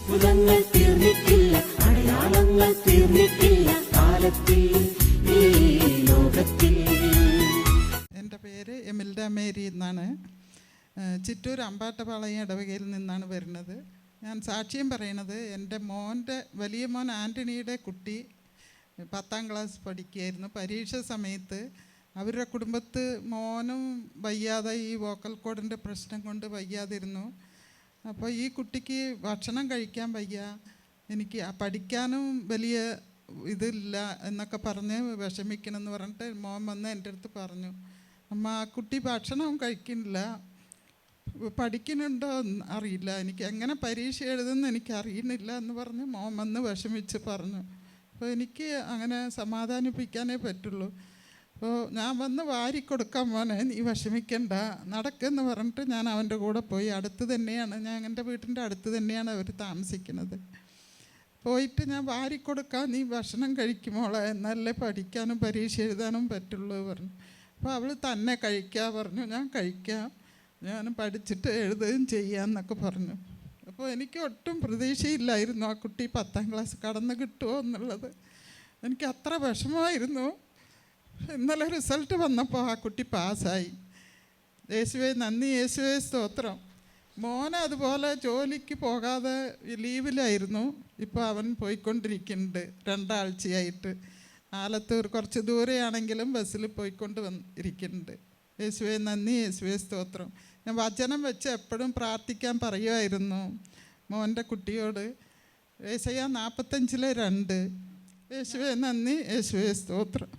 അത്ഭുതങ്ങൾ തീർന്നിട്ടില്ല, അടയാളങ്ങൾ തീർന്നിട്ടില്ല കാലത്തിൽ ഈ ലോകത്തിൽ. എൻ്റെ പേര് എമിൽഡ മേരി എന്നാണ്. ചിറ്റൂർ അമ്പാട്ടപാളയം ഇടവകയിൽ നിന്നാണ് വരുന്നത്. ഞാൻ സാക്ഷ്യം പറയണത്, എൻ്റെ വലിയ മോൻ ആൻ്റണിയുടെ കുട്ടി 10ാം ക്ലാസ് പഠിക്കുകയായിരുന്നു. പരീക്ഷ സമയത്ത് അവരുടെ കുടുംബത്ത് മോനും വയ്യാതെ, ഈ വോക്കൽ കോഡിൻ്റെ പ്രശ്നം കൊണ്ട് വയ്യാതിരുന്നു. അപ്പോൾ ഈ കുട്ടിക്ക് ഭക്ഷണം കഴിക്കാൻ വയ്യ, എനിക്ക് പഠിക്കാനും വലിയ ഇതില്ല എന്നൊക്കെ പറഞ്ഞ് വിഷമിക്കണമെന്ന് പറഞ്ഞിട്ട് മോൻ വന്ന് എൻ്റെ അടുത്ത് പറഞ്ഞു, അമ്മ ആ കുട്ടി ഭക്ഷണവും കഴിക്കുന്നില്ല, പഠിക്കുന്നുണ്ടോ അറിയില്ല, എനിക്ക് എങ്ങനെ പരീക്ഷ എഴുതുമെന്ന് എനിക്ക് അറിയുന്നില്ല എന്ന് പറഞ്ഞ് മോൻ വന്ന് വിഷമിച്ച് പറഞ്ഞു. അപ്പോൾ എനിക്ക് അങ്ങനെ സമാധാനിപ്പിക്കാനേ പറ്റുള്ളൂ. അപ്പോൾ ഞാൻ വന്ന് വാരിക്കൊടുക്കാൻ മോനെ, നീ വിഷമിക്കണ്ട, നടക്കെന്ന് പറഞ്ഞിട്ട് ഞാൻ അവൻ്റെ കൂടെ പോയി. അടുത്ത് തന്നെയാണ്, ഞാൻ എൻ്റെ വീട്ടിൻ്റെ അടുത്ത് തന്നെയാണ് അവർ താമസിക്കുന്നത്. പോയിട്ട് ഞാൻ വാരിക്കൊടുക്കാം, നീ ഭക്ഷണം കഴിക്കുമോളെ, എന്നല്ലേ പഠിക്കാനും പരീക്ഷ എഴുതാനും പറ്റുള്ളൂ പറഞ്ഞു. അപ്പോൾ അവൾ തന്നെ കഴിക്കാൻ പറഞ്ഞു. ഞാൻ കഴിക്കാം, ഞാൻ പഠിച്ചിട്ട് എഴുതുകയും ചെയ്യാമെന്നൊക്കെ പറഞ്ഞു. അപ്പോൾ എനിക്ക് ഒട്ടും പ്രതീക്ഷയില്ലായിരുന്നു ആ കുട്ടി 10ാം ക്ലാസ് കടന്ന് കിട്ടുമോ എന്നുള്ളത്. എനിക്ക് അത്ര വിഷമമായിരുന്നു. ഇന്നലെ റിസൾട്ട് വന്നപ്പോൾ ആ കുട്ടി പാസ്സായി. യേശുവേ നന്ദി, യേശുവേ സ്തോത്രം. മോനെ അതുപോലെ ജോലിക്ക് പോകാതെ ലീവിലായിരുന്നു. ഇപ്പോൾ അവൻ പോയിക്കൊണ്ടിരിക്കുന്നുണ്ട് 2 ആഴ്ചയായിട്ട്. ആലത്തൂർ കുറച്ച് ദൂരെയാണെങ്കിലും ബസ്സിൽ പോയിക്കൊണ്ട് ഇരിക്കുന്നുണ്ട്. യേശുവേ നന്ദി, യേശുവേ സ്തോത്രം. ഞാൻ വചനം വെച്ച് എപ്പോഴും പ്രാർത്ഥിക്കാൻ പറയുമായിരുന്നു മോൻ്റെ കുട്ടിയോട്. യേശയ്യാ 45:2. യേശുവേ നന്ദി, യേശുവേ സ്തോത്രം.